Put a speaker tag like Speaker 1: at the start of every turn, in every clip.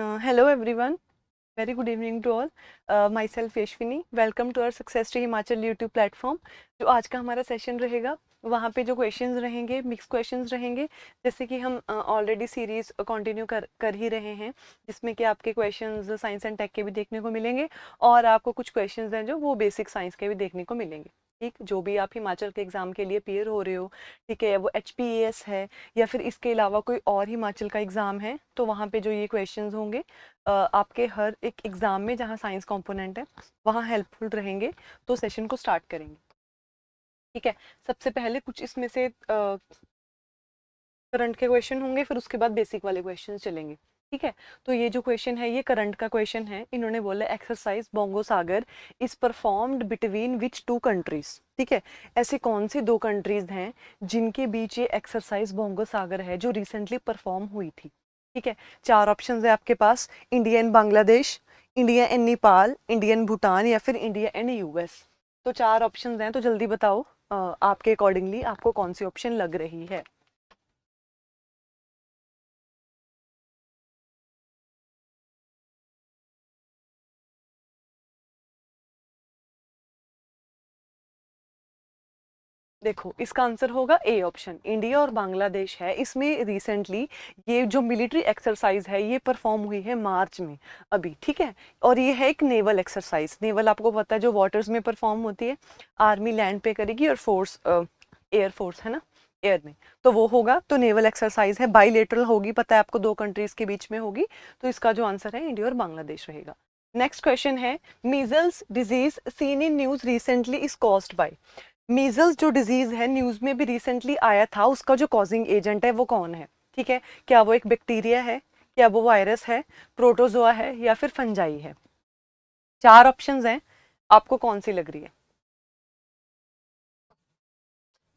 Speaker 1: Hello everyone, very good evening to all. Myself Yashvini, welcome to our success to Himachal YouTube platform. जो आज का हमारा session रहेगा वहाँ पे जो क्वेश्चंस रहेंगे मिक्स क्वेश्चंस रहेंगे, जैसे कि हम ऑलरेडी सीरीज कंटिन्यू कर ही रहे हैं, जिसमें कि आपके क्वेश्चंस साइंस एंड टेक के भी देखने को मिलेंगे और आपको कुछ क्वेश्चंस हैं जो वो बेसिक साइंस के भी देखने को मिलेंगे। ठीक, जो भी आप हिमाचल के एग्जाम के लिए अपीयर हो रहे हो, ठीक है, वो HPES है या फिर इसके अलावा कोई और हिमाचल का एग्जाम है, तो वहाँ पे जो ये क्वेश्चंस होंगे आपके हर एक एग्जाम में जहाँ साइंस कंपोनेंट है वहाँ हेल्पफुल रहेंगे। तो सेशन को स्टार्ट करेंगे। ठीक है, सबसे पहले कुछ इसमें से करंट के क्वेश्चन होंगे, फिर उसके बाद बेसिक वाले क्वेश्चन चलेंगे। ठीक है, तो ये जो क्वेश्चन है ये करंट का क्वेश्चन है। इन्होंने बोला exercise Bongo Sagar is performed between which two countries. ठीक है, ऐसे कौन सी दो कंट्रीज हैं जिनके बीच ये एक्सरसाइज बोंगो सागर है जो रिसेंटली परफॉर्म हुई थी। ठीक है, चार ऑप्शन है आपके पास, India and Bangladesh, India and Nepal, India and Bhutan या फिर इंडिया एंड US। तो चार ऑप्शन हैं, तो जल्दी बताओ आपके अकॉर्डिंगली आपको कौन सी ऑप्शन लग रही है। देखो, इसका आंसर होगा ए ऑप्शन, इंडिया और बांग्लादेश है। इसमें रिसेंटली ये जो मिलिट्री एक्सरसाइज है ये परफॉर्म हुई है मार्च में अभी। ठीक है, और ये है एक नेवल एक्सरसाइज। नेवल आपको पता है जो वाटर्स में परफॉर्म होती है, आर्मी लैंड पे करेगी और फोर्स एयर फोर्स है ना एयर में, तो वो होगा। तो नेवल एक्सरसाइज है, बाईलेटरल होगी, पता है आपको, दो कंट्रीज के बीच में होगी। तो इसका जो आंसर है इंडिया और बांग्लादेश रहेगा। नेक्स्ट क्वेश्चन है, measles disease seen in news recently is caused by. Measles जो डिजीज है न्यूज में भी रिसेंटली आया था, उसका जो कॉजिंग एजेंट है वो कौन है। ठीक है, क्या वो एक बैक्टीरिया है, क्या वो वायरस है, प्रोटोजोआ है या फिर फंजाई है। चार ऑप्शंस हैं, आपको कौन सी लग रही है।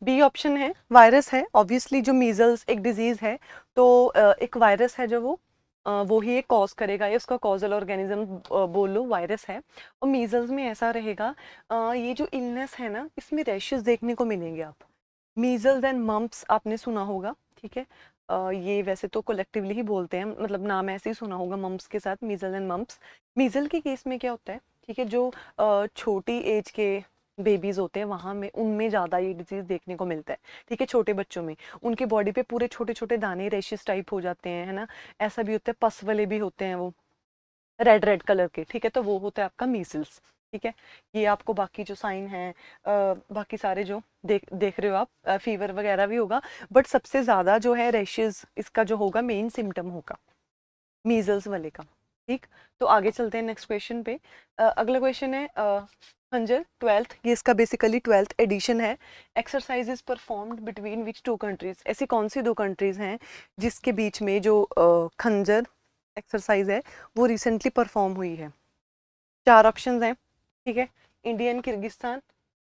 Speaker 1: बी ऑप्शन है, वायरस है। ऑब्वियसली जो मीजल्स एक डिजीज है, तो एक वायरस है जो वो ही एक कॉज करेगा, या उसका कॉजल ऑर्गेनिज्म बोल लो वायरस है। और मीजल्स में ऐसा रहेगा, ये जो इलनेस है ना इसमें रैशेस देखने को मिलेंगे आप। मीजल्स एंड मम्प्स आपने सुना होगा। ठीक है, ये वैसे तो कलेक्टिवली ही बोलते हैं, मतलब नाम ऐसे ही सुना होगा मम्प्स के साथ, मीजल एंड मम्प्स। मीजल के केस में क्या होता है, ठीक है, जो छोटी एज के बेबीज होते हैं वहां में उनमें ज्यादा ये डिजीज देखने को मिलता है। ठीक है, छोटे बच्चों में उनके बॉडी पे पूरे छोटे छोटे दाने रेशेस टाइप हो जाते हैं, है ना। ऐसा भी होता है, पस वाले भी होते हैं वो रेड रेड कलर के। ठीक है, तो वो होता है आपका मीजल्स। ठीक है, ये आपको बाकी जो साइन है बाकी सारे जो देख रहे हो आप, फीवर वगैरह भी होगा, बट सबसे ज्यादा जो है रैशेस इसका जो होगा मेन सिम्टम होगा मीजल्स वाले का। ठीक, तो आगे चलते हैं नेक्स्ट क्वेश्चन पे। अगला क्वेश्चन है, खंजर 12th, ये इसका बेसिकली 12th एडिशन है। Exercise is performed between which two countries. ऐसी कौन सी दो कंट्रीज हैं जिसके बीच में जो खंजर एक्सरसाइज है वो रिसेंटली परफॉर्म हुई है। चार ऑप्शंस हैं। ठीक है, India and Kyrgyzstan,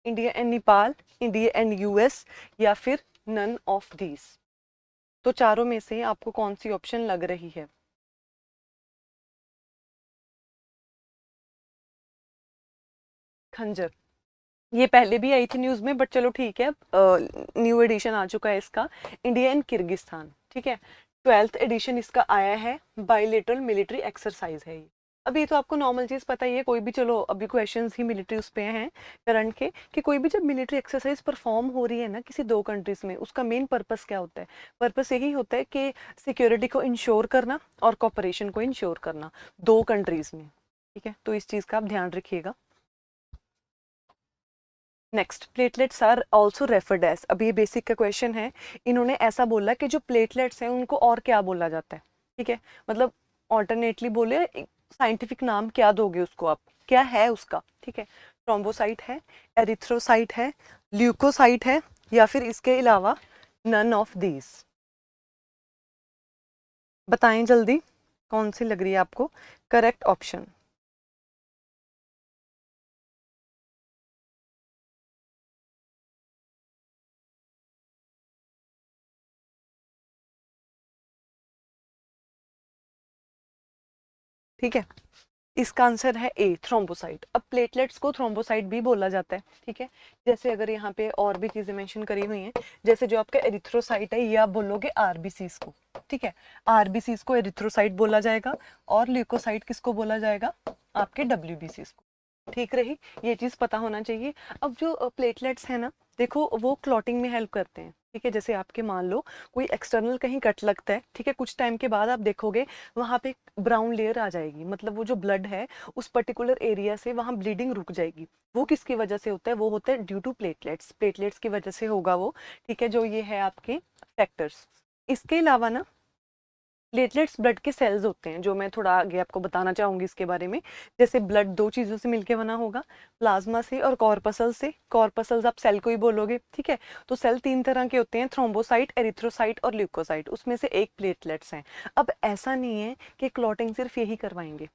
Speaker 1: India and Nepal, India and US या फिर नन ऑफ दीज। तो चारों में से आपको कौन सी ऑप्शन लग रही है। खंजर, ये पहले भी आई थी न्यूज में, बट चलो ठीक है, न्यू एडिशन आ चुका है इसका, इंडिया एंड किर्गिस्तान। ठीक है, 12th एडिशन इसका आया है, बाइलेटरल मिलिट्री एक्सरसाइज है ये। अभी तो आपको नॉर्मल चीज पता ही है, कोई भी, चलो अभी क्वेश्चंस ही मिलिट्री उस पे हैं करंट के, कि कोई भी जब मिलिट्री एक्सरसाइज परफॉर्म हो रही है ना किसी दो कंट्रीज में, उसका मेन पर्पस क्या होता है। पर्पस यही होता है कि सिक्योरिटी को इंश्योर करना और कॉपरेशन को इंश्योर करना दो कंट्रीज में। ठीक है, तो इस चीज का आप ध्यान रखिएगा। Next, platelets are also referred as. अब ये बेसिक का क्वेश्चन है, इन्होंने ऐसा बोला कि जो प्लेटलेट्स हैं उनको और क्या बोला जाता है। ठीक है, मतलब ऑल्टरनेटली बोले, साइंटिफिक नाम क्या दोगे उसको आप, क्या है उसका। ठीक है, थ्रोम्बोसाइट है, एरिथ्रोसाइट है, ल्यूकोसाइट है या फिर इसके अलावा नन ऑफ दीज। बताएं जल्दी कौन सी लग रही है आपको करेक्ट ऑप्शन। ठीक है, इसका आंसर है ए, थ्रोम्बोसाइट। अब प्लेटलेट्स को थ्रोम्बोसाइट भी बोला जाता है, ठीक है। जैसे अगर यहाँ पे और भी चीजें मेंशन करी हुई हैं, जैसे जो आपका एरिथ्रोसाइट है ये आप बोलोगे आरबीसीज को, ठीक है। आरबीसीज को एरिथ्रोसाइट बोला जाएगा और ल्यूकोसाइट किसको बोला जाएगा, आपके डब्ल्यूबीसीज को। ठीक रही, ये चीज पता होना चाहिए। अब जो प्लेटलेट्स है ना, देखो वो क्लॉटिंग में हेल्प करते हैं, ठीक है। जैसे आपके मान लो कोई एक्सटर्नल कहीं कट लगता है, ठीक है, कुछ टाइम के बाद आप देखोगे वहां पे ब्राउन लेयर आ जाएगी, मतलब वो जो ब्लड है उस पर्टिकुलर एरिया से वहां ब्लीडिंग रुक जाएगी। वो किसकी वजह से होता है, वो होता है ड्यू टू प्लेटलेट्स, प्लेटलेट्स की वजह से होगा वो, ठीक है। जो ये है आपके फैक्टर्स। इसके अलावा ना प्लेटलेट्स ब्लड के सेल्स होते हैं, जो मैं थोड़ा आगे आपको बताना चाहूंगी इसके बारे में। जैसे ब्लड दो चीजों से मिलके बना होगा, प्लाज्मा से और कॉर्पसल से। कॉर्पसल्स आप सेल को ही बोलोगे, ठीक है। तो सेल तीन तरह के होते हैं, थ्रोम्बोसाइट, एरिथ्रोसाइट और ल्यूकोसाइट, उसमें से एक प्लेटलेट्स हैं। अब ऐसा नहीं है कि क्लॉटिंग सिर्फ यही करवाएंगे,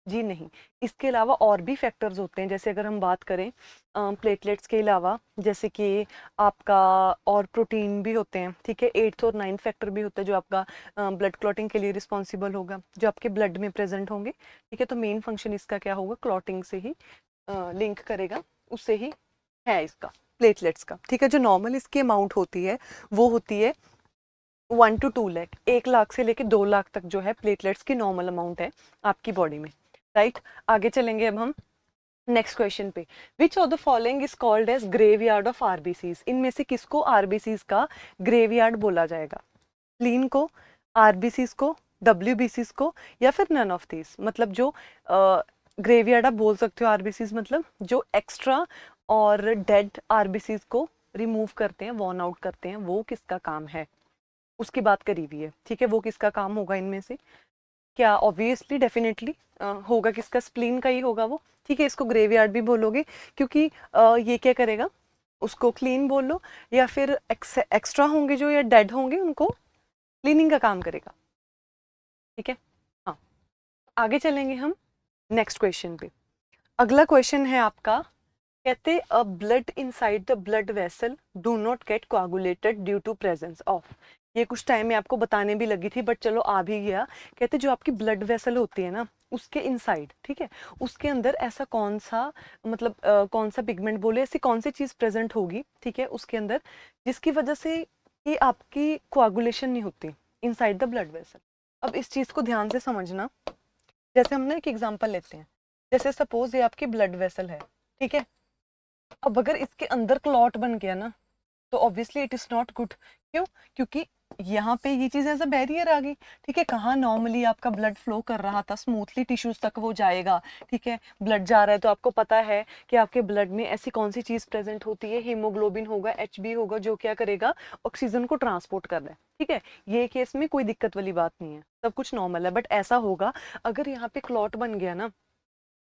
Speaker 1: जी नहीं। इसके अलावा और भी फैक्टर्स होते हैं, जैसे अगर हम बात करें प्लेटलेट्स के अलावा, जैसे कि आपका और प्रोटीन भी होते हैं, ठीक है। 8th और 9th फैक्टर भी होता है जो आपका ब्लड क्लॉटिंग के लिए रिस्पॉन्सिबल होगा, जो आपके ब्लड में प्रेजेंट होंगे, ठीक है। तो मेन फंक्शन इसका क्या होगा, क्लॉटिंग से ही लिंक करेगा, उससे ही है इसका प्लेटलेट्स का, ठीक है। जो नॉर्मल इसकी अमाउंट होती है वो होती है 1 to 2 लाख, 1 लाख से लेके 2 लाख तक जो है प्लेटलेट्स की नॉर्मल अमाउंट है आपकी बॉडी में, राइट। आगे चलेंगे अब हम नेक्स्ट क्वेश्चन पे। Which of the following is called as graveyard of RBCs, इनमें से किसको आरबीसीज का ग्रेवयार्ड बोला जाएगा, स्प्लीन को, आरबीसीज को, डब्ल्यूबीसीज को, या फिर नन ऑफ दिस। मतलब जो ग्रेवयार्ड आप बोल सकते हो आरबीसीज, मतलब जो एक्स्ट्रा और डेड आरबीसीज को रिमूव करते हैं, वॉर्न आउट करते हैं, वो किसका काम है, उसकी बात करी हुई है, ठीक है। वो किसका काम होगा इनमें से, क्या ऑब्वियसली डेफिनेटली होगा किसका, स्प्लीन का ही होगा वो, ठीक है। इसको ग्रेवयार्ड भी बोलोगे क्योंकि ये क्या करेगा, उसको क्लीन बोल लो, या फिर एक्स्ट्रा होंगे जो या डेड होंगे उनको क्लीनिंग का काम करेगा, ठीक है। हाँ, आगे चलेंगे हम नेक्स्ट क्वेश्चन पे। अगला क्वेश्चन है आपका, कहते a blood inside the blood vessel do not get coagulated due to presence of. ये कुछ टाइम में आपको बताने भी लगी थी बट चलो आ भी गया। कहते जो आपकी ब्लड वेसल होती है ना, उसके इनसाइड, ठीक है, उसके अंदर ऐसा कौन सा, मतलब कौन सा पिगमेंट बोले, ऐसी कौन सी चीज प्रेजेंट होगी, ठीक है, उसके अंदर, जिसकी वजह से कि आपकी कोआगुलेशन नहीं होती इनसाइड द ब्लड वेसल। अब इस चीज को ध्यान से समझना। जैसे हम ना एक एग्जांपल लेते हैं, जैसे सपोज ये आपकी ब्लड वेसल है, ठीक है। अब अगर इसके अंदर क्लॉट बन गया ना, तो obviously it is not good. क्यों, क्योंकि यहाँ पे ये चीज एज अ बैरियर आ गई, ठीक है। कहाँ नॉर्मली आपका ब्लड फ्लो कर रहा था, स्मूथली टिश्यूज तक वो जाएगा, ठीक है। ब्लड जा रहा है तो आपको पता है कि आपके ब्लड में ऐसी कौन सी चीज प्रेजेंट होती है, हीमोग्लोबिन होगा, एचबी होगा, जो क्या करेगा, ऑक्सीजन को ट्रांसपोर्ट कर रहा है, ठीक है। ये केस में कोई दिक्कत वाली बात नहीं है, सब कुछ नॉर्मल है। बट ऐसा होगा अगर यहाँ पे क्लॉट बन गया ना,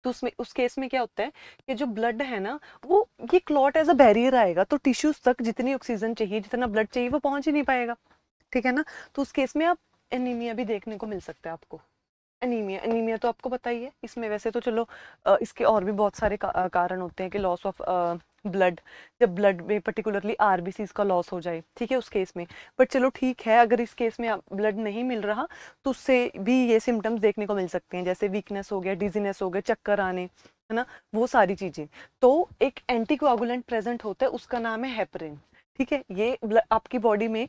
Speaker 1: तो उसमें उस केस में क्या होता है कि जो ब्लड है ना, वो ये क्लॉट एज अ बैरियर आएगा, तो टिश्यूज तक जितनी ऑक्सीजन चाहिए, जितना ब्लड चाहिए, वो पहुंच ही नहीं पाएगा, ठीक है ना। तो उस केस में आप एनीमिया भी देखने को मिल सकता है आपको। एनीमिया, एनीमिया तो आपको पता ही है। इसमें वैसे तो चलो इसके और भी बहुत सारे कारण होते हैं कि लॉस ऑफ ब्लड, जब ब्लड में पर्टिकुलरली आरबीसीज का लॉस हो जाए, ठीक है, उस केस में। बट चलो ठीक है, अगर इस केस में ब्लड नहीं मिल रहा तो उससे भी ये सिम्टम्स देखने को मिल सकते हैं, जैसे वीकनेस हो गया, डिजीनेस हो गया, चक्कर आने, है ना, वो सारी चीजें। तो एक एंटीकोआगुलेंट प्रेजेंट होता है, उसका नाम है हेपरिन, ठीक है। ये आपकी बॉडी में,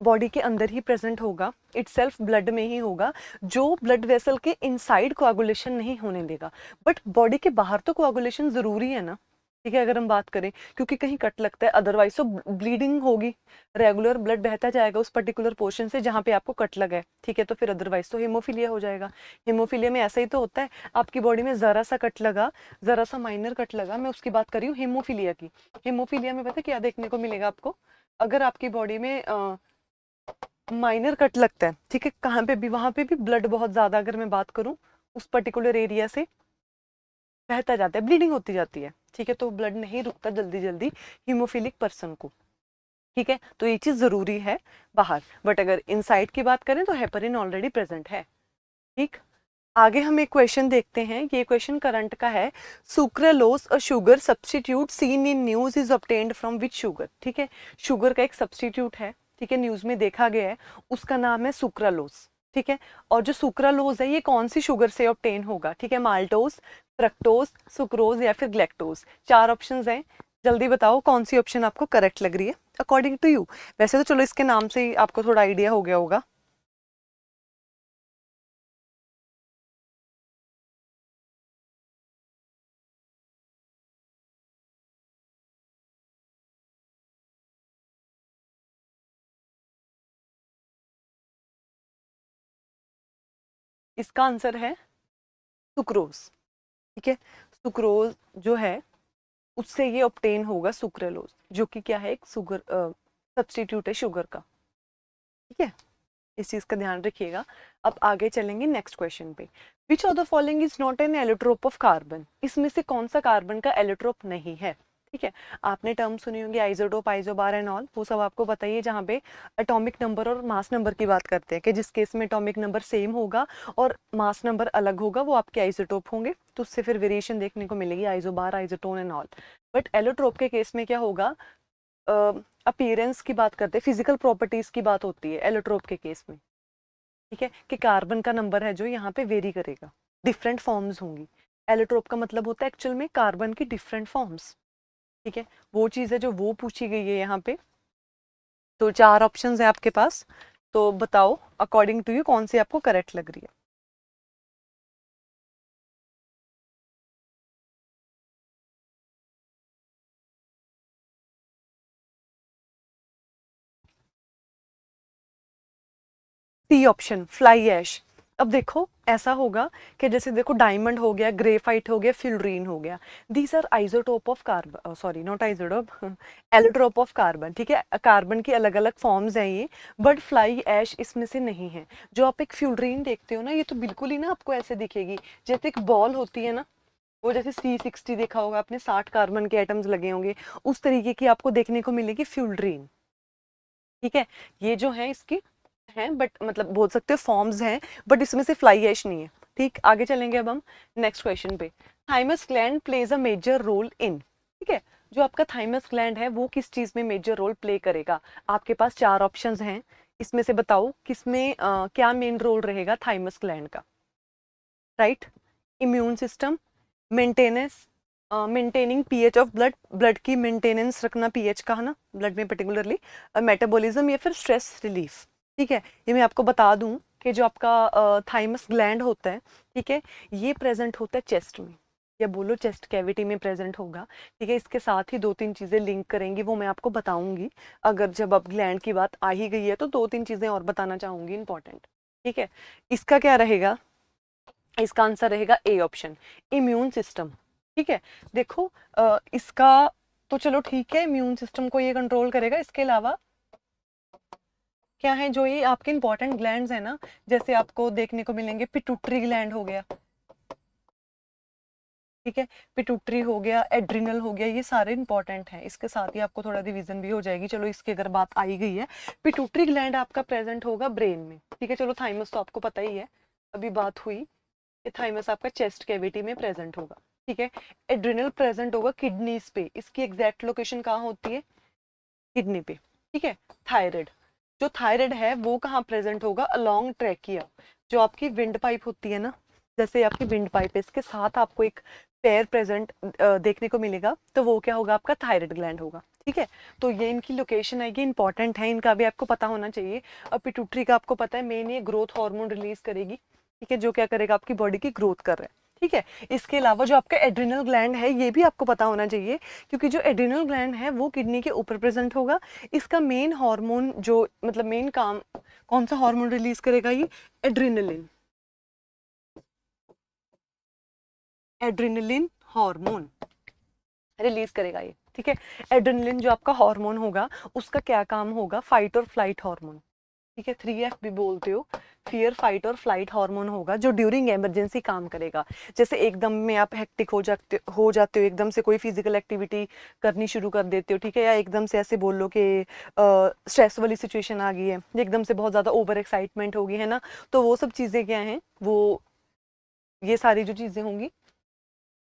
Speaker 1: बॉडी के अंदर ही प्रेजेंट होगा, इटसेल्फ ब्लड में ही होगा, जो ब्लड वेसल के इनसाइड कोआगुलेशन नहीं होने देगा। बट बॉडी के बाहर तो कोआगुलेशन जरूरी है ना, ठीक है, अगर हम बात करें, क्योंकि कहीं कट लगता है, अदरवाइज तो ब्लीडिंग होगी, रेगुलर ब्लड बहता जाएगा उस पर्टिकुलर पोर्शन से जहाँ पे आपको कट लगा है, ठीक है। तो फिर अदरवाइज तो हीमोफीलिया हो जाएगा। हीमोफीलिया में ऐसा ही तो होता है, आपकी बॉडी में जरा सा कट लगा, जरा सा माइनर कट लगा, मैं उसकी बात कर रही हूँ हीमोफीलिया की। हीमोफीलिया में पता है क्या देखने को मिलेगा आपको, अगर आपकी बॉडी में माइनर कट लगता है, ठीक है, कहाँ पे भी, वहां पे भी ब्लड बहुत ज्यादा, अगर मैं बात करूं, उस पर्टिकुलर एरिया से बहता जाता है, ब्लीडिंग होती जाती है, ठीक है। तो ब्लड नहीं रुकता जल्दी जल्दी हीमोफिलिक पर्सन को, ठीक है। तो ये चीज जरूरी है बाहर। बट अगर इनसाइड की बात करें तो हेपरिन ऑलरेडी प्रेजेंट है, ठीक। आगे हम एक क्वेश्चन देखते हैं, ये क्वेश्चन करंट का है। Sucralose a sugar substitute seen in news is obtained from which sugar, ठीक है। शुगर का एक सब्स्टिट्यूट है, ठीक है, न्यूज में देखा गया है, उसका नाम है सुक्रालोज, ठीक है। और जो सुक्रालोज है ये कौन सी शुगर से ऑब्टेन होगा, ठीक है, माल्टोज, फ्रक्टोज, सुक्रोज या फिर ग्लैक्टोज। 4 ऑप्शंस हैं, जल्दी बताओ कौन सी ऑप्शन आपको करेक्ट लग रही है अकॉर्डिंग टू यू। वैसे तो चलो इसके नाम से ही आपको थोड़ा आइडिया हो गया होगा। इसका आंसर है सुक्रोज, ठीक है। सुक्रोज जो है उससे ये ऑब्टेन होगा सुक्रालोज, जो कि क्या है, एक शुगर सब्स्टिट्यूट है शुगर का, ठीक है। इस चीज का ध्यान रखिएगा। अब आगे चलेंगे नेक्स्ट क्वेश्चन पे। Which of the following is not an allotrope of carbon, इसमें से कौन सा कार्बन का एलोट्रोप नहीं है, ठीक है। आपने टर्म सुनी होंगी आइसोटोप, आइसोबार एंड ऑल, वो सब आपको बताइए, जहाँ पे एटॉमिक नंबर और मास नंबर की बात करते हैं कि जिस केस में एटॉमिक नंबर सेम होगा और मास नंबर अलग होगा वो आपके आइसोटोप होंगे, तो उससे फिर वेरिएशन देखने को मिलेगी, isobar, isotone and all. But allotrope के केस में क्या होगा, अपीयरेंस की बात करते हैं, फिजिकल प्रॉपर्टीज की बात होती है एलोट्रोप के केस में, ठीक है, कि कार्बन का नंबर है जो यहाँ पे वेरी करेगा, डिफरेंट फॉर्म्स होंगी। एलोट्रोप का मतलब होता है एक्चुअल में कार्बन की डिफरेंट फॉर्म्स, ठीक है। वो चीज़ है जो वो पूछी गई है यहाँ पे। तो 4 ऑप्शंस है आपके पास, तो बताओ अकॉर्डिंग टू यू कौन सी आपको करेक्ट लग रही है। C option, fly ash. अब देखो ऐसा होगा कि जैसे देखो डायमंड हो गया, ग्रेफाइट हो गया, फिल्ड्रीन हो गया, these are isotope of carbon, sorry not isotope, allotrope of carbon, ठीक है। कार्बन की अलग अलग फॉर्म्स हैं ये, बट फ्लाई ऐश इसमें से नहीं है। जो आप एक फ्यूल्ड्रीन देखते हो ना, ये तो बिल्कुल ही ना आपको ऐसे दिखेगी जैसे एक बॉल होती है ना, वो जैसे C60 देखा होगा आपने, 60 कार्बन के एटम्स लगे होंगे, उस तरीके की आपको देखने को मिलेगी फ्यूल्ड्रीन, ठीक है। ये जो है इसकी हैं, बट मतलब बोल सकते हो फॉर्म्स हैं, बट इसमें से फ्लाई ऐश नहीं है, ठीक। आगे चलेंगे अब हम नेक्स्ट क्वेश्चन पे। Thymus gland plays a major role in, ठीक है, जो आपका थाइमस ग्लैंड है वो किस चीज में मेजर रोल प्ले करेगा। आपके पास 4 ऑप्शंस हैं, इसमें से बताओ किसमें क्या मेन रोल रहेगा थाइमस ग्लैंड का। Right, immune system, maintenance, maintaining pH of blood, blood की मेंटेनेंस रखना पीएच का है ना ब्लड में पर्टिकुलरली, मेटाबॉलिज्म या फिर स्ट्रेस रिलीफ, ठीक है। ये मैं आपको बता दूं कि जो आपका थाइमस ग्लैंड होता है, ठीक है, ये प्रेजेंट होता है चेस्ट में, या बोलो चेस्ट कैविटी में प्रेजेंट होगा, ठीक है। इसके साथ ही 2-3 चीजें लिंक करेंगी, वो मैं आपको बताऊंगी, अगर जब अब ग्लैंड की बात आ ही गई है तो 2-3 चीजें और बताना चाहूंगी इंपॉर्टेंट, ठीक है। इसका क्या रहेगा, इसका आंसर रहेगा ए ऑप्शन, इम्यून सिस्टम, ठीक है। देखो इसका तो चलो ठीक है, इम्यून सिस्टम को ये कंट्रोल करेगा, इसके अलावा क्या है, जो ये आपके इंपॉर्टेंट ग्लैंड्स है ना, जैसे आपको देखने को मिलेंगे, पिट्यूटरी ग्लैंड हो गया, ठीक है, पिट्यूटरी हो गया, एड्रिनल हो गया, ये सारे इंपॉर्टेंट हैं। इसके साथ ही आपको थोड़ा रिवीजन भी हो जाएगी, चलो इसकी अगर बात आई गई है। पिट्यूटरी ग्लैंड आपका प्रेजेंट होगा ब्रेन में, ठीक है। चलो थाइमस तो आपको पता ही है, अभी बात हुई कि थाइमस आपका चेस्ट कैविटी में प्रेजेंट होगा, ठीक है। एड्रिनल प्रेजेंट होगा किडनीज पे, इसकी एग्जैक्ट लोकेशन कहाँ होती है, किडनी पे, ठीक है। थायराइड, जो थायराइड है वो कहाँ प्रेजेंट होगा, अलोंग ट्रैकिया, जो आपकी विंड पाइप होती है ना, जैसे आपकी विंड पाइप है, इसके साथ आपको एक पेयर प्रेजेंट देखने को मिलेगा, तो वो क्या होगा, आपका थायराइड ग्लैंड होगा, ठीक है। तो ये इनकी लोकेशन है, ये इंपॉर्टेंट है, इनका भी आपको पता होना चाहिए। अब पिट्यूटरी का आपको पता है मेन ये ग्रोथ हार्मोन रिलीज करेगी, ठीक है, जो क्या करेगा, आपकी बॉडी की ग्रोथ कर रहा है, ठीक है। इसके अलावा जो आपका एड्रिनल ग्लैंड है ये भी आपको पता होना चाहिए, क्योंकि जो एड्रिनल ग्लैंड है वो किडनी के ऊपर प्रेजेंट होगा। इसका मेन हार्मोन जो मतलब मेन काम कौन सा हार्मोन रिलीज करेगा, ये एड्रिनलिन, एड्रिनलिन हार्मोन रिलीज करेगा ये, ठीक है। एड्रिनलिन जो आपका हार्मोन होगा उसका क्या काम होगा, फाइट और फ्लाइट हार्मोन, ठीक है, 3F भी बोलते हो, फियर फाइट और फ्लाइट हार्मोन होगा, जो ड्यूरिंग इमरजेंसी काम करेगा। जैसे एकदम में आप हेक्टिक हो जाते हो, एकदम से कोई फिजिकल एक्टिविटी करनी शुरू कर देते हो, ठीक है, या एकदम से ऐसे बोल लो कि स्ट्रेस वाली सिचुएशन आ गई है, एकदम से बहुत ज़्यादा ओवर एक्साइटमेंट होगी, है ना, तो वो सब चीज़ें क्या हैं, वो ये सारी जो चीज़ें होंगी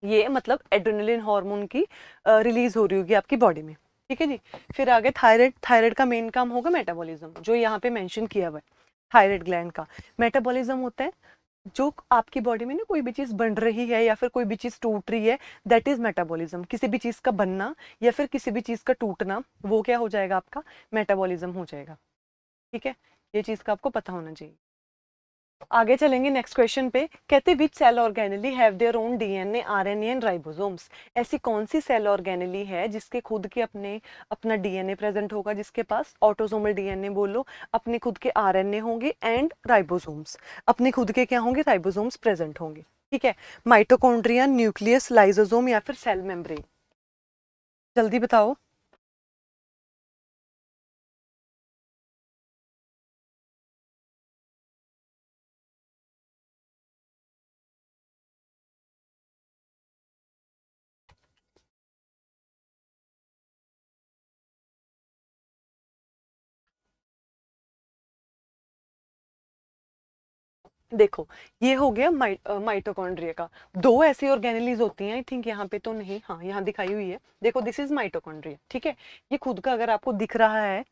Speaker 1: ये मतलब एड्रेनलिन हार्मोन की रिलीज हो रही होगी आपकी बॉडी में, ठीक है जी। फिर आगे थायराइड, थायराइड का मेन काम होगा मेटाबॉलिज्म, जो यहाँ पे मेंशन किया हुआ है। थायराइड ग्लैंड का। मेटाबॉलिज्म होता है जो आपकी बॉडी में ना कोई भी चीज बन रही है या फिर कोई भी चीज टूट रही है, दैट इज मेटाबॉलिज्म। किसी भी चीज का बनना या फिर किसी भी चीज का टूटना, वो क्या हो जाएगा आपका मेटाबॉलिज्म हो जाएगा। ठीक है, ये चीज का आपको पता होना चाहिए। आगे चलेंगे नेक्स्ट क्वेश्चन पे। कहते which cell organelle have their own DNA RNA and ribosomes. ऐसी कौन सी सेल ऑर्गेनेली है जिसके खुद के अपना डीएनए प्रेजेंट होगा, जिसके पास ऑटोसोमल डीएनए बोलो, अपने खुद के आरएनए होंगे एंड राइबोसोम्स, अपने खुद के क्या होंगे राइबोसोम्स प्रेजेंट होंगे। ठीक है, माइटोकॉन्ड्रिया, न्यूक्लियस, लाइसोसोम या फिर सेल मेम्ब्रेन, जल्दी बताओ। देखो, ये हो गया माइटोकॉन्ड्रिया का। दो ऐसी ऑर्गेनेलीज होती हैं, आई थिंक यहाँ पे तो नहीं, हाँ यहाँ दिखाई हुई है। देखो दिस इज माइटोकॉन्ड्रिया। ठीक है, ये खुद का अगर आपको दिख रहा है,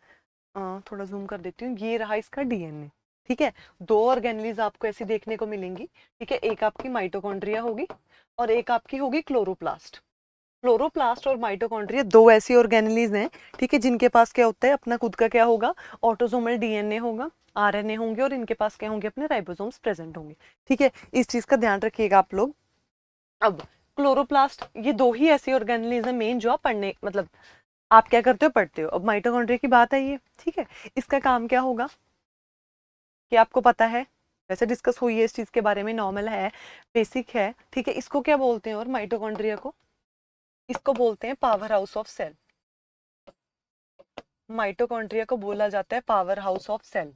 Speaker 1: थोड़ा जूम कर देती हूँ, ये रहा इसका डीएनए। ठीक है, दो ऑर्गेनेलीज आपको ऐसी देखने को मिलेंगी। ठीक है, एक आपकी माइटोकॉन्ड्रिया होगी और एक आपकी होगी क्लोरोप्लास्ट। क्लोरोप्लास्ट और माइटोकॉन्ड्रिया दो ऐसी ऑर्गेनेलीज हैं, ठीक है, जिनके पास क्या होता है अपना खुद का क्या होगा ऑटोसोमल डीएनए होगा, आरएनए होंगे और इनके पास क्या होंगे अपने राइबोसोम्स प्रेजेंट होंगे। ठीक है, इस चीज का ध्यान रखिएगा आप लोग। अब क्लोरोप्लास्ट, ये दो ही ऐसी ऑर्गेनेलीज है मेन जो आप पढ़ने मतलब आप क्या करते हो पढ़ते हो। अब माइटोकॉन्ड्रिया की बात आई है, ठीक है, इसका काम क्या होगा कि आपको पता है, वैसे डिस्कस हुई है इस चीज के बारे में, नॉर्मल है, बेसिक है। ठीक है, इसको क्या बोलते हैं और माइटोकॉन्ड्रिया को, इसको बोलते हैं power house of cell. Mitochondria को बोला जाता है पावर हाउस ऑफ सेल।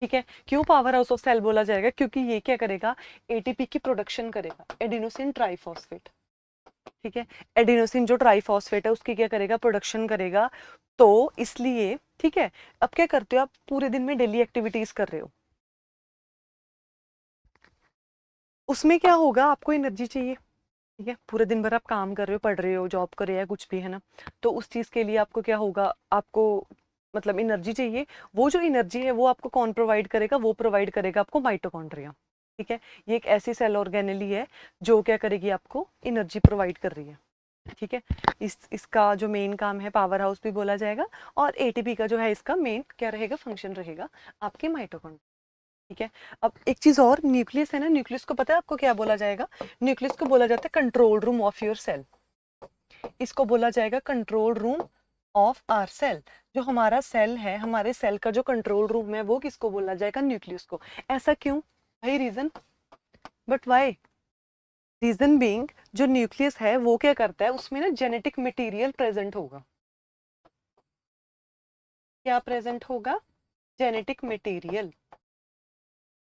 Speaker 1: ठीक है, क्यों पावर हाउस ऑफ सेल बोला जाएगा, क्योंकि ये क्या करेगा एटीपी की प्रोडक्शन करेगा, एडिनोसिन ट्राइफॉस्फेट। ठीक है, एडिनोसिन जो ट्राइफॉस्फेट है उसकी क्या करेगा प्रोडक्शन करेगा। तो इसलिए ठीक है, अब क्या करते हो आप पूरे दिन में डेली एक्टिविटीज कर रहे हो, उसमें क्या होगा आपको एनर्जी चाहिए। ठीक है, पूरे दिन भर आप काम कर रहे हो, पढ़ रहे हो, जॉब कर रहे हो, कुछ भी है ना, तो उस चीज के लिए आपको क्या होगा, आपको मतलब एनर्जी चाहिए। वो जो एनर्जी है वो आपको कौन प्रोवाइड करेगा, वो प्रोवाइड करेगा आपको माइटोकॉन्ड्रिया। ठीक है, ये एक ऐसी सेल ऑर्गेनेली है जो क्या करेगी आपको एनर्जी प्रोवाइड कर रही है। ठीक है, इसका जो मेन काम है पावर हाउस भी बोला जाएगा, और एटीपी का जो है इसका मेन क्या रहेगा फंक्शन रहेगा आपके माइटोकॉन्ड्रिया। ठीक है, अब एक चीज और, न्यूक्लियस है ना, न्यूक्लियस को पता है आपको क्या बोला जाएगा, न्यूक्लियस को बोला जाता है control room of your cell. इसको बोला जाएगा control room of our cell. जो हमारा सेल है, हमारे सेल का जो कंट्रोल रूम है वो किसको बोला जाएगा न्यूक्लियस को। ऐसा क्यों भाई, reason, but why, reason being जो न्यूक्लियस है वो क्या करता है, उसमें ना जेनेटिक मटेरियल प्रेजेंट होगा। क्या प्रेजेंट होगा, जेनेटिक मटेरियल।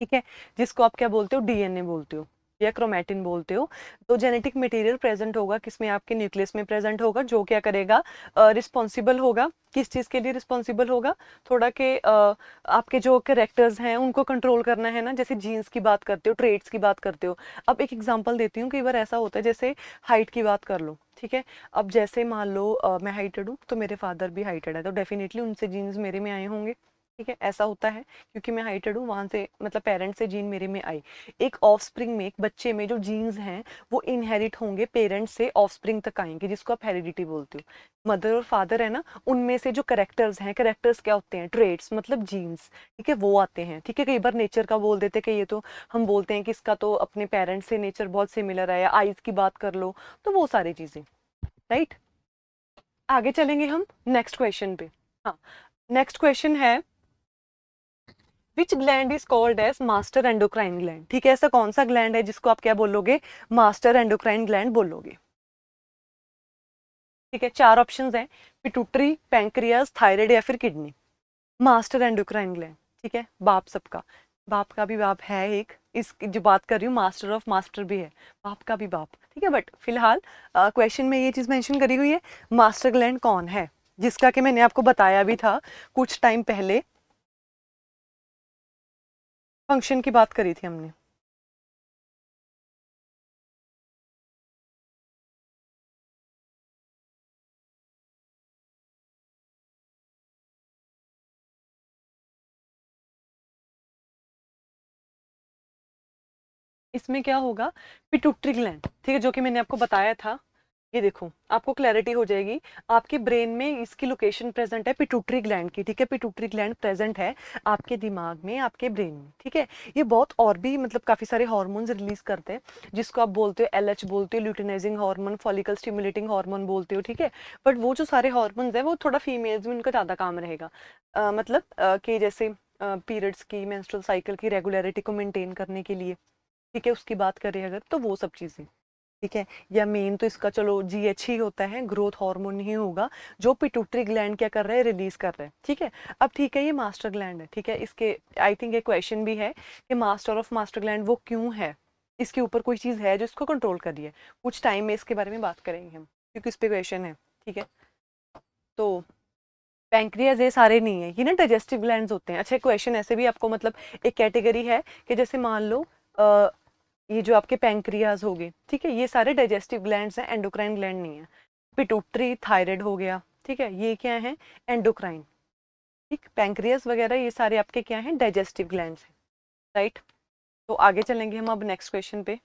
Speaker 1: ठीक है, जिसको आप क्या बोलते हो डीएनए बोलते हो या क्रोमैटिन बोलते हो। तो जेनेटिक मटेरियल प्रेजेंट होगा किसमें, आपके न्यूक्लियस में प्रेजेंट होगा, जो क्या करेगा रिस्पॉन्सिबल होगा, किस चीज के लिए रिस्पॉन्सिबल होगा, थोड़ा के आपके जो कैरेक्टर्स हैं उनको कंट्रोल करना है ना, जैसे जीन्स की बात करते हो, ट्रेड्स की बात करते हो। अब एक एग्जांपल देती हूँ, कई बार ऐसा होता है जैसे हाइट की बात कर लो। ठीक है, अब जैसे मान लो मैं हाइटेड हूँ तो मेरे फादर भी हाइटेड है, तो डेफिनेटली उनसे जीन्स मेरे में आए होंगे। ठीक है, ऐसा होता है, क्योंकि मैं हाइटेड हूँ वहां से मतलब पेरेंट्स से जीन मेरे में आई। एक ऑफस्प्रिंग में, एक बच्चे में जो जीन्स हैं वो इनहेरिट होंगे पेरेंट्स से ऑफस्प्रिंग तक आएंगे, जिसको आप हेरिडिटी बोलते हो। मदर और फादर है ना, उनमें से जो करेक्टर्स हैं, करेक्टर्स क्या होते हैं ट्रेड्स मतलब जीन्स। ठीक है, वो आते हैं। ठीक है, कई बार नेचर का बोल देते कि ये तो हम बोलते हैं कि इसका तो अपने पेरेंट्स से नेचर बहुत सिमिलर है, या आईज की बात कर लो, तो वो सारी चीजें। राइट, आगे चलेंगे हम नेक्स्ट क्वेश्चन पे। हाँ, नेक्स्ट क्वेश्चन है which gland is called as master endocrine gland. ठीक है, ऐसा कौन सा ग्लैंड है जिसको आप क्या बोलोगे मास्टर एंडोक्राइन ग्लैंड बोलोगे। ठीक है, चार ऑप्शंस हैं, पिटूटरी, पैंक्रियास, थायराइड या फिर किडनी। मास्टर एंडोक्राइन ग्लैंड, ठीक है, बाप सबका, बाप का भी बाप है एक, इस जो बात कर रही हूँ मास्टर ऑफ मास्टर भी है, बाप का भी बाप। ठीक है, बट फिलहाल क्वेश्चन में ये चीज मेंशन करी हुई है, मास्टर ग्लैंड कौन है, जिसका कि मैंने आपको बताया भी था कुछ टाइम पहले, फंक्शन की बात करी थी हमने। इसमें क्या होगा, पिट्यूटरी ग्लैंड, ठीक है, जो कि मैंने आपको बताया था। ये देखो आपको क्लैरिटी हो जाएगी, आपके ब्रेन में इसकी लोकेशन प्रेजेंट है पिट्यूटरी ग्लैंड की, ठीक है, पिट्यूटरी ग्लैंड प्रेजेंट है आपके दिमाग में, आपके ब्रेन में, ठीक है। ये बहुत और भी मतलब काफी सारे हार्मोन्स रिलीज करते हैं, जिसको आप बोलते हो एलएच बोलते हो, luteinizing hormone, follicle stimulating hormone बोलते हो, ठीक है। बट वो जो सारे हार्मोन्स है वो थोड़ा फीमेल्स में उनका ज्यादा काम रहेगा, मतलब कि जैसे पीरियड्स की, मेंस्ट्रुअल साइकिल की रेगुलरिटी को मेंटेन करने के लिए, ठीक है, उसकी बात करें अगर तो वो सब चीजें, ठीक है। या मेन तो इसका चलो जीएच ही होता है, ग्रोथ हार्मोन ही होगा, जो पिट्यूटरी ग्लैंड क्या कर रहा है, रिलीज कर रहा है, ठीक है। अब ठीक है, ये मास्टर ग्लैंड है, ठीक है, इसके आई थिंक ये क्वेश्चन भी है कि मास्टर ऑफ मास्टर ग्लैंड वो क्यों है, इसके ऊपर कोई चीज है जो इसको कंट्रोल कर रही है, कुछ टाइम में इसके बारे में बात करेंगे हम, क्योंकि इस पे क्वेश्चन है, ठीक है। तो पैंक्रियाज ये सारे नहीं है, ये ना डाइजेस्टिव ग्लैंड्स होते हैं। अच्छा, क्वेश्चन ऐसे भी आपको मतलब एक कैटेगरी है कि जैसे मान लो ये जो आपके पैंक्रियाज हो गए, ठीक है, ये सारे डाइजेस्टिव ग्लैंड्स हैं, एंडोक्राइन ग्लैंड नहीं है। पिट्यूटरी, थायराइड हो गया, ठीक है, ये क्या है, एंडोक्राइन, ठीक। पैंक्रियाज वगैरह ये सारे आपके क्या हैं, डाइजेस्टिव ग्लैंड्स हैं, राइट। तो आगे चलेंगे हम अब नेक्स्ट क्वेश्चन पे।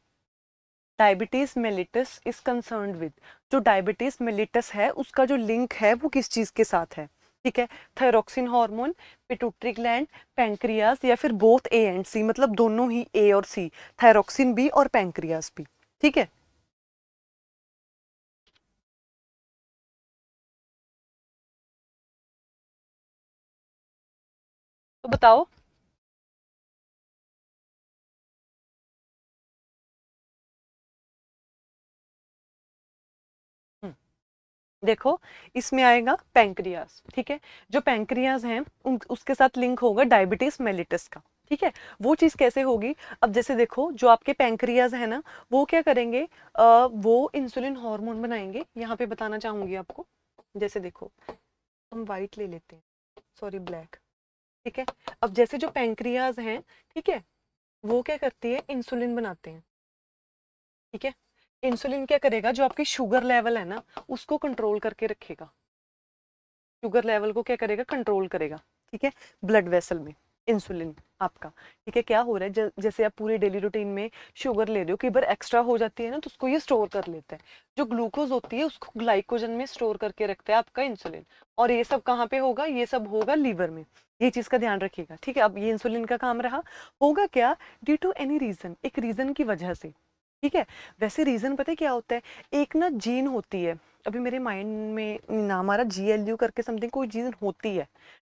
Speaker 1: Diabetes mellitus is concerned with, जो डायबिटीज मेलिटस है उसका जो लिंक है वो किस चीज के साथ है, ठीक है। Thyroxine hormone, pituitary gland, pancreas, या फिर बोथ ए एंड सी, मतलब दोनों ही ए और सी, थायरोक्सिन भी और पैंक्रियाज भी, ठीक है। तो बताओ। हम्म, देखो इसमें आएगा पैंक्रियाज, ठीक है। जो पैंक्रियाज हैं उसके साथ लिंक होगा डायबिटीज मेलिटस का, ठीक है। वो चीज कैसे होगी, अब जैसे देखो जो आपके पैंक्रियाज है ना, वो क्या करेंगे, वो इंसुलिन हार्मोन बनाएंगे, यहाँ पे बताना चाहूंगी आपको। जैसे देखो हम वाइट ले लेते हैं, सॉरी ब्लैक, ठीक है। अब जैसे जो पैंक्रियाज हैं, ठीक है, वो क्या करती है, इंसुलिन बनाते हैं, ठीक है। इंसुलिन क्या करेगा, जो आपकी शुगर लेवल है ना उसको कंट्रोल करके रखेगा, शुगर लेवल को क्या करेगा, कंट्रोल करेगा, ठीक है, ब्लड वेसल में इंसुलिन आपका, ठीक है। क्या हो रहा है, जैसे आप पूरी डेली रूटीन में शुगर ले रहे हो, कई बार एक्स्ट्रा हो जाती है ना, तो उसको ये स्टोर कर लेता है, जो ग्लूकोज होती है उसको ग्लाइकोजन में स्टोर करके रखता है आपका इंसुलिन। और ये सब कहाँ पे होगा, ये सब होगा लीवर में, ये चीज का ध्यान रखिएगा, ठीक है। अब ये इंसुलिन का काम रहा, होगा क्या, ड्यू टू एनी रीजन, एक रीजन की वजह से, ठीक है। वैसे रीजन पता है क्या होता है, एक ना जीन होती है, अभी मेरे माइंड में नाम आ रहा, जीएलयू करके समथिंग कोई जीन होती है,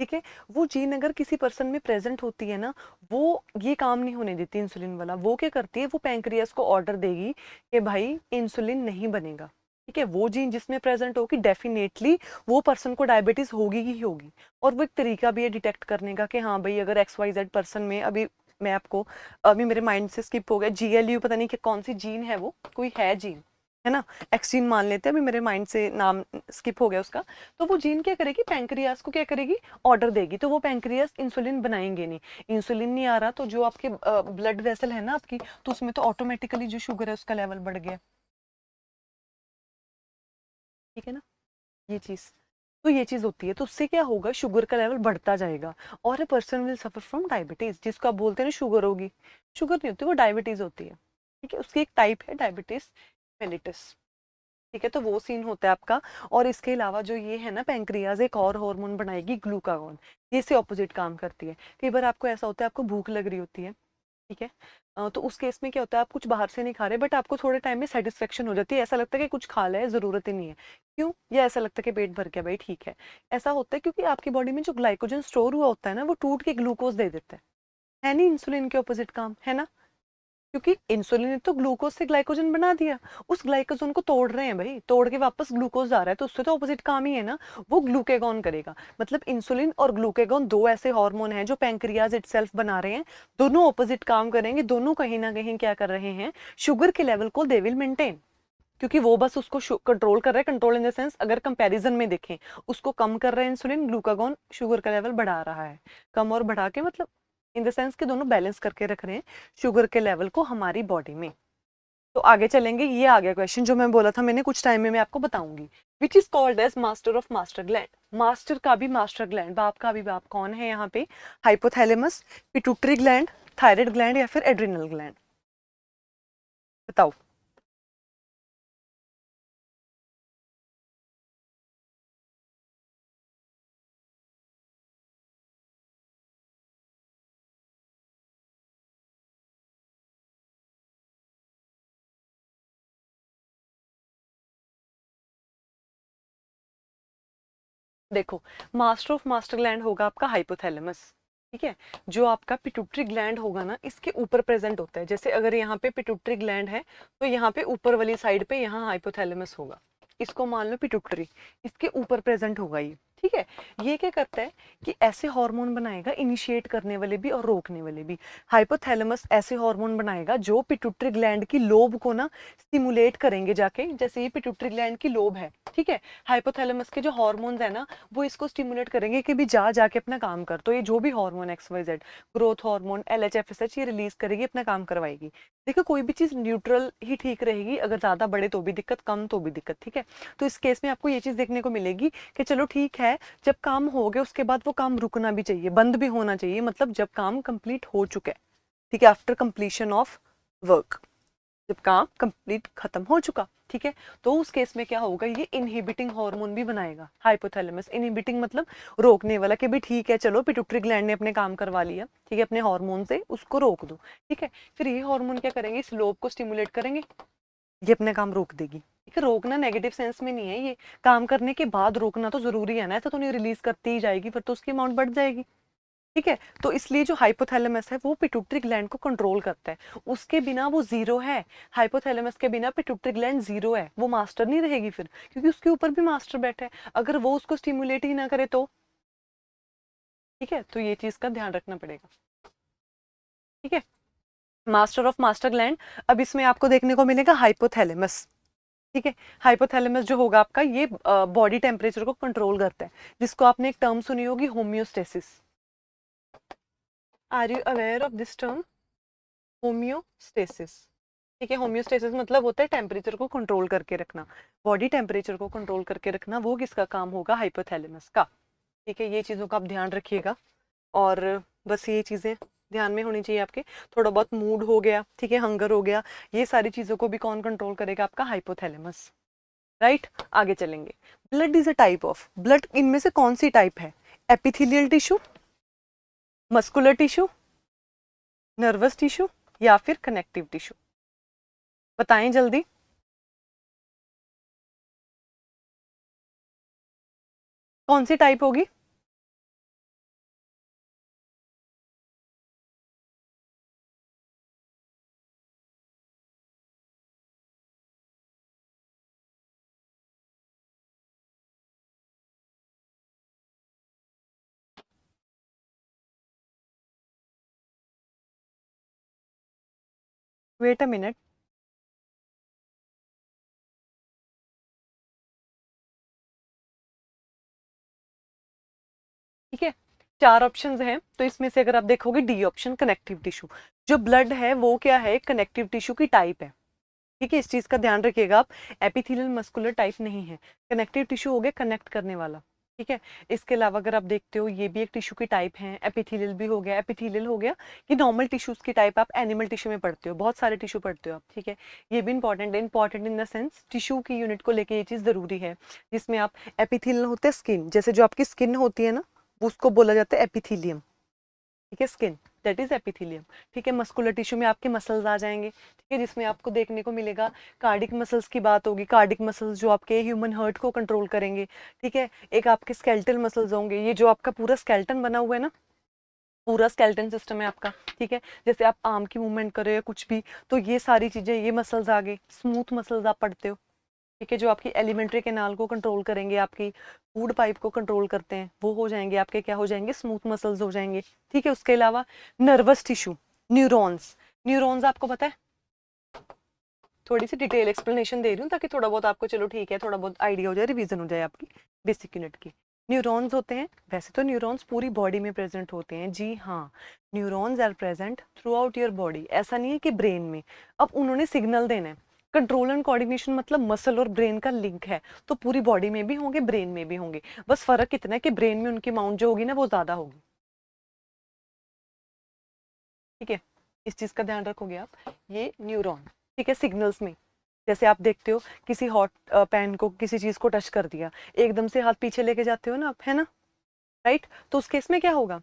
Speaker 1: ठीक है। वो जीन अगर किसी पर्सन में प्रेजेंट होती है ना, वो ये काम नहीं होने देती इंसुलिन वाला, वो क्या करती है, वो पैंक्रियास को ऑर्डर देगी कि भाई इंसुलिन नहीं बनेगा, ठीक है। वो जीन जिसमें प्रेजेंट होगी डेफिनेटली वो पर्सन को डायबिटीज होगी ही होगी। और वो एक तरीका भी है डिटेक्ट करने का कि हाँ भाई अगर एक्स वाई जेड पर्सन में, अभी मैं आपको, अभी मेरे माइंड से स्किप हो गया, जीएलयू पता नहीं कि कौन सी जीन है, वो कोई है जीन, है ना, एक्सजीन मान लेते हैं, अभी मेरे माइंड से नाम स्किप हो गया उसका। तो वो जीन क्या करेगी, पैंक्रियास को क्या करेगी, ऑर्डर देगी, तो वो पैंक्रियास इंसुलिन बनाएंगे नहीं, इंसुलिन नहीं आ रहा तो जो आपके ब्लड वेसल है ना आपकी, तो उसमें तो ऑटोमेटिकली जो शुगर है उसका लेवल बढ़ गया, ठीक है ना, ये चीज। तो ये चीज होती है, तो उससे क्या होगा, शुगर का लेवल बढ़ता जाएगा, और a person will suffer from diabetes, जिसको आप बोलते हैं ना शुगर होगी, शुगर नहीं होती, वो डायबिटीज होती है, ठीक है। उसकी एक टाइप है डायबिटीज मेलिटस, ठीक है। तो वो सीन होता है आपका। और इसके अलावा जो ये है ना पैंक्रियाज, एक और हार्मोन बनाएगी ग्लूकागॉन, ये से ऑपोजिट काम करती है। कई बार आपको ऐसा होता है, आपको भूख लग रही होती है, ठीक है, तो उस केस में क्या होता है, आप कुछ बाहर से नहीं खा रहे, बट आपको थोड़े टाइम में सेटिस्फेक्शन हो जाती है, ऐसा लगता है कि कुछ खा ले, जरूरत ही नहीं है, क्यों, या ऐसा लगता है कि पेट भर गया भाई, ठीक है। ऐसा होता है क्योंकि आपकी बॉडी में जो ग्लाइकोजन स्टोर हुआ होता है ना, वो टूट के ग्लूकोज दे देता है नहीं, इंसुलिन के ऑपोजिट काम है ना, क्योंकि इंसुलिन ने तो ग्लूकोज से ग्लाइकोजन बना दिया, उस ग्लाइकोजन को तोड़ रहे हैं भाई, तोड़ के वापस ग्लूकोज आ रहा है, तो उससे तो ऑपोजिट काम ही है ना, वो ग्लूकेगॉन करेगा। मतलब इंसुलिन और ग्लूकेगॉन दो ऐसे हार्मोन हैं जो पैंक्रियाज इटसेल्फ बना रहे हैं, दोनों ऑपोजिट काम करेंगे, दोनों कहीं ना कहीं क्या कर रहे हैं, शुगर के लेवल को दे विल मेंटेन, क्योंकि वो बस उसको कंट्रोल कर रहे हैं, कंट्रोल इन द सेंस अगर कंपैरिजन में देखें, उसको कम कर रहे हैं इंसुलिन, ग्लूकागॉन शुगर का लेवल बढ़ा रहा है, कम और बढ़ा के मतलब इन द सेंस के दोनों बैलेंस करके रख रहे हैं शुगर के लेवल को हमारी बॉडी में। तो आगे चलेंगे, ये आ गया क्वेश्चन जो मैं बोला था, मैंने कुछ टाइम में मैं आपको बताऊंगी, which is called as master of master gland, master का भी मास्टर ग्लैंड, बाप का भी बाप, कौन है यहाँ पे, hypothalamus, pituitary gland, thyroid gland, या फिर एड्रिनल ग्लैंड। बताओ। देखो, मास्टर ऑफ मास्टर ग्लैंड होगा आपका हाइपोथैलेमस, ठीक है। जो आपका पिट्यूटरी ग्लैंड होगा ना, इसके ऊपर प्रेजेंट होता है। जैसे अगर यहाँ पे पिट्यूटरी ग्लैंड है तो यहाँ पे ऊपर वाली साइड पे यहाँ हाइपोथैलेमस होगा, इसको मान लो पिट्यूटरी, इसके ऊपर प्रेजेंट होगा ये, ठीक है। ये क्या करता है कि ऐसे हार्मोन बनाएगा, इनिशिएट करने वाले भी और रोकने वाले भी। हाइपोथैलेमस ऐसे हार्मोन बनाएगा जो पिट्यूटरी ग्लैंड की लोब को ना स्टिमुलेट करेंगे जाके। जैसे ये पिट्यूटरी ग्लैंड की लोब है, ठीक है, हाइपोथैलेमस के जो हार्मोन्स है ना, वो इसको स्टिमुलेट करेंगे कि भी जा जाके अपना काम कर। तो ये जो भी hormone XYZ, growth hormone, LHFSH, ये रिलीज करेगी, अपना काम करवाएगी। देखो, कोई भी चीज न्यूट्रल ही ठीक रहेगी, अगर ज्यादा बढ़े तो भी दिक्कत, कम तो भी दिक्कत, ठीक है। तो इस केस में आपको ये चीज देखने को मिलेगी कि चलो ठीक है, जब काम हो गया उसके बाद वो काम रुकना भी चाहिए, बंद भी होना चाहिए, मतलब जब काम कंप्लीट हो चुका है, ठीक है, आफ्टर कंप्लीशन ऑफ वर्क, जब काम कंप्लीट खत्म हो चुका, ठीक है। तो उस केस में क्या होगा, ये इनहिबिटिंग हार्मोन भी बनाएगा हाइपोथैलेमस। इनहिबिटिंग मतलब रोकने वाला, कि भी ठीक है चलो पिट्यूटरी ग्लैंड ने अपने काम करवा लिया, ठीक है, अपने हार्मोन से उसको रोक दो, ठीक है। फिर ये हार्मोन क्या करेंगे, इस लोब को स्टिमुलेट करेंगे, ये अपने काम रोक देगी, ठीक है। रोकना नेगेटिव सेंस में नहीं है, ये काम करने के बाद रोकना तो जरूरी है ना, ऐसा तो नहीं रिलीज करती ही जाएगी, फिर तो उसकी अमाउंट बढ़ जाएगी, ठीक है। तो इसलिए जो हाइपोथैलेमस है वो पिट्यूटरी ग्लैंड को कंट्रोल करता है, उसके बिना वो जीरो है। हाइपोथैलेमस के बिना पिट्यूटरी ग्लैंड जीरो है, वो मास्टर नहीं रहेगी फिर, क्योंकि उसके ऊपर भी मास्टर बैठा है, अगर वो उसको स्टिमुलेट ही ना करे तो, ठीक है। तो ये चीज का ध्यान रखना पड़ेगा, ठीक है। मास्टर ऑफ मास्टर ग्लैंड, अब इसमें आपको देखने को मिलेगा हाइपोथैलेमस, ठीक है। हाइपोथैलेमस जो होगा आपका, ये बॉडी टेम्परेचर को कंट्रोल करता है, जिसको आपने एक टर्म सुनी होगी, homeostasis. Are you aware of this term, homeostasis? ठीक है, होम्योस्टेसिस मतलब होता है टेम्परेचर को कंट्रोल करके रखना, बॉडी टेम्परेचर को कंट्रोल करके रखना, वो किसका काम होगा, हाइपोथैलेमस का, ठीक है। ये चीज़ों का आप ध्यान रखिएगा, और बस ये चीज़ें ध्यान में होनी चाहिए आपके। थोड़ा बहुत मूड हो गया, ठीक है, हंगर हो गया, ये सारी चीज़ों को भी कौन कंट्रोल करेगा, आपका हाइपोथैलेमस, राइट। आगे चलेंगे। Blood is a type of, blood इनमें से कौन सी टाइप है, epithelial tissue, muscular tissue, nervous tissue, या फिर कनेक्टिव टिश्यू? बताएं जल्दी। कौन सी टाइप होगी? वेट अ मिनट, ठीक है। चार ऑप्शंस हैं, तो इसमें से अगर आप देखोगे डी ऑप्शन, कनेक्टिव टिश्यू। जो ब्लड है वो क्या है, कनेक्टिव टिश्यू की टाइप है, ठीक है, इस चीज का ध्यान रखिएगा आप। एपिथेलियल मस्कुलर टाइप नहीं है, कनेक्टिव टिश्यू हो गया कनेक्ट करने वाला, ठीक है। इसके अलावा अगर आप देखते हो, ये भी एक टिश्यू की टाइप है, एपिथेलियल भी हो गया। एपिथेलियल हो गया कि नॉर्मल टिश्यूज की टाइप, आप एनिमल टिश्यू में पढ़ते हो, बहुत सारे टिश्यू पढ़ते हो आप, ठीक है। ये भी इंपॉर्टेंट है, important in the sense tissue की यूनिट को लेके ये चीज जरूरी है, जिसमें आप एपिथेलियल होते हैं स्किन, जैसे जो आपकी स्किन होती है ना, वो उसको बोला जाता है एपिथीलियम, ठीक है, स्किन, दैट इज एपिथेलियम, ठीक है। मस्कुलर टिश्यू में आपके मसल्स आ जाएंगे, ठीक है, जिसमें आपको देखने को मिलेगा कार्डिक मसल्स की बात होगी, कार्डिक मसल्स जो आपके ह्यूमन हार्ट को कंट्रोल करेंगे, ठीक है। एक आपके स्केलेटल मसल्स होंगे, ये जो आपका पूरा स्केलेटन बना हुआ है ना, पूरा स्केलेटन सिस्टम है आपका, ठीक है। जैसे आप आर्म की मूवमेंट करो या कुछ भी, तो ये सारी चीजें, ये मसल्स आ गए, स्मूथ मसल्स आप पढ़ते हो, ठीक है, जो आपकी एलिमेंट्री कैनाल को कंट्रोल करेंगे, आपकी फूड पाइप को कंट्रोल करते हैं, वो हो जाएंगे आपके, क्या हो जाएंगे, स्मूथ मसल्स हो जाएंगे, ठीक है। उसके अलावा नर्वस टिश्यू, न्यूरॉन्स, न्यूरॉन्स आपको पता है, थोड़ी सी डिटेल एक्सप्लेनेशन दे रही हूँ ताकि थोड़ा बहुत आपको, चलो ठीक है, थोड़ा बहुत आइडिया हो जाए, रिवीजन हो जाए आपकी बेसिक यूनिट की। न्यूरॉन्स होते हैं, वैसे तो न्यूरॉन्स पूरी बॉडी में प्रेजेंट होते हैं, जी हाँ, neurons are present throughout your body, ऐसा नहीं है कि ब्रेन में। अब उन्होंने सिग्नल देना है, कंट्रोल एंड कोऑर्डिनेशन मतलब मसल और ब्रेन का लिंक है, तो पूरी बॉडी में भी होंगे, ब्रेन में भी होंगे, बस फर्क इतना है कि ब्रेन में उनकी अमाउंट जो होगी ना, वो ज्यादा होगी, ठीक है। इस चीज का ध्यान रखोगे आप, ये न्यूरॉन, ठीक है, सिग्नल्स में। जैसे आप देखते हो किसी हॉट पैन को, किसी चीज को टच कर दिया, एकदम से हाथ पीछे लेके जाते हो ना आप, है ना, राइट? तो उस केस में क्या होगा,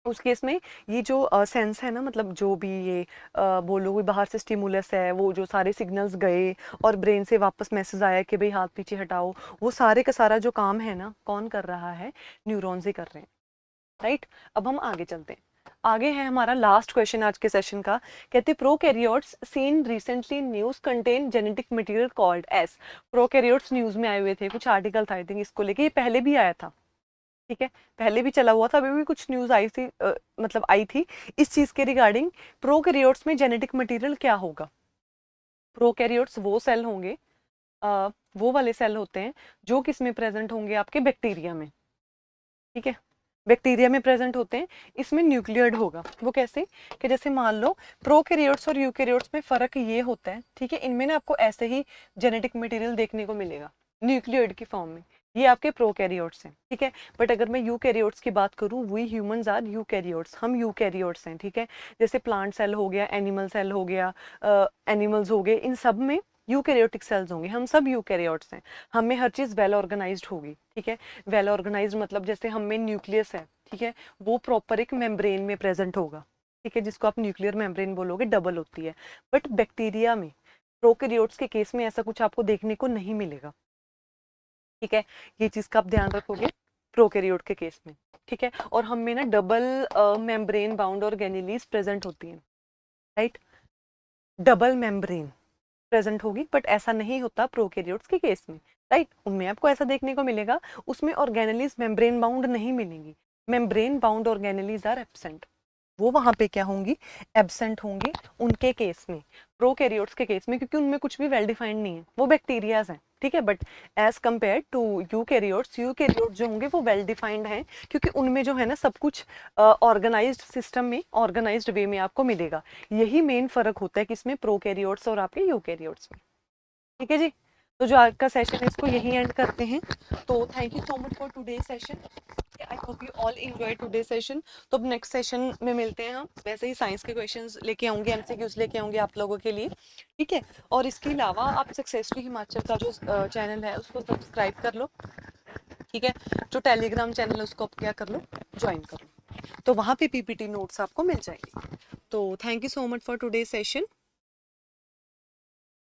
Speaker 1: उस केस में ये जो सेंस है ना, मतलब जो भी ये बोलो कोई बाहर से स्टिमुलस है, वो जो सारे सिग्नल्स गए और ब्रेन से वापस मैसेज आया कि भाई हाथ पीछे हटाओ, वो सारे का सारा जो काम है ना, कौन कर रहा है, न्यूरॉन्स ही कर रहे हैं, राइट? अब हम आगे चलते हैं। आगे है हमारा लास्ट क्वेश्चन आज के सेशन का। कहते prokaryotes seen recently news contain genetic material called as. Prokaryotes news में आए हुए थे, कुछ आर्टिकल था आई थिंक इसको लेके, ये पहले भी आया था, ठीक है, पहले भी चला हुआ था, अभी भी कुछ न्यूज आई थी, मतलब आई थी इस चीज के रिगार्डिंग। प्रोकैरियोट्स में जेनेटिक मटेरियल क्या होगा? प्रोकैरियोट्स वो सेल होंगे, वो वाले सेल होते हैं जो किस में प्रेजेंट होंगे, आपके बैक्टीरिया में, ठीक है, बैक्टीरिया में प्रेजेंट होते हैं। इसमें न्यूक्लियड होगा। वो कैसे, कि जैसे मान लो प्रोकैरियोट्स और यूकैरियोट्स में फर्क ये होता है, ठीक है, इनमें ना आपको ऐसे ही जेनेटिक मटेरियल देखने को मिलेगा न्यूक्लियड की फॉर्म में, ये आपके प्रोकैरियोट्स हैं, ठीक है। बट अगर मैं यूकैरियोट्स की बात करूं, वी ह्यूमंस आर यूकैरियोट्स, हम यूकैरियोट्स हैं, ठीक है। जैसे प्लांट सेल हो गया, एनिमल सेल हो गया, एनिमल्स हो गए, इन सब में यूकैरियोटिक सेल्स होंगे, हम सब यूकैरियोट्स हैं। हमें हर चीज वेल ऑर्गेनाइज्ड होगी, ठीक है। वेल ऑर्गेनाइज्ड मतलब जैसे हम में न्यूक्लियस है, ठीक है, वो प्रॉपर एक मेम्ब्रेन में प्रेजेंट होगा, ठीक है, जिसको आप न्यूक्लियर मेम्ब्रेन बोलोगे, डबल होती है। बट बैक्टीरिया में, प्रोकैरियोट्स के केस में ऐसा कुछ आपको देखने को नहीं मिलेगा, ठीक है, ये चीज का आप ध्यान रखोगे प्रोकैरियोट के केस में, ठीक है। और हम में ना double membrane bound organelles present होती हैं, राइट, डबल मेम्ब्रेन प्रेजेंट होगी, बट ऐसा नहीं होता प्रोकैरियोट्स के केस में, राइट। उनमें आपको ऐसा देखने को मिलेगा, उसमें ऑर्गेनेलीज मेम्ब्रेन बाउंड नहीं मिलेंगी, membrane bound organelles are absent, वो वहां पे क्या होंगी, एब्सेंट होंगी उनके केस में, प्रोकैरियोट्स के केस में, क्योंकि उनमें कुछ भी वेल डिफाइंड नहीं है, वो बैक्टीरियाज हैं, ठीक है। But as compare to eukaryotes, eukaryotes जो होंगे वो वेल डिफाइंड हैं, क्योंकि उनमें जो है ना सब कुछ ऑर्गेनाइज्ड सिस्टम में, ऑर्गेनाइज्ड वे में आपको मिलेगा। यही मेन फर्क होता है किसमें, प्रोकैरियोट्स और आपके यूकैरियोट्स में, ठीक है जी। तो जो आज का सेशन है इसको यही एंड करते हैं। तो thank you so much for today session, I hope you all enjoy today session. तो अब नेक्स्ट सेशन में मिलते हैं हम, वैसे ही साइंस के क्वेश्चंस लेके आऊंगे, एमसीक्यूज लेके आऊंगे आप लोगों के लिए, ठीक है। और इसके अलावा आप सक्सेसफुल हिमाचल का जो चैनल है उसको सब्सक्राइब कर लो, ठीक है। जो टेलीग्राम चैनल है उसको आप क्या कर लो, ज्वाइन कर लो, तो वहाँ पे पीपीटी नोट्स आपको मिल जाएंगे। तो thank you so much for today session.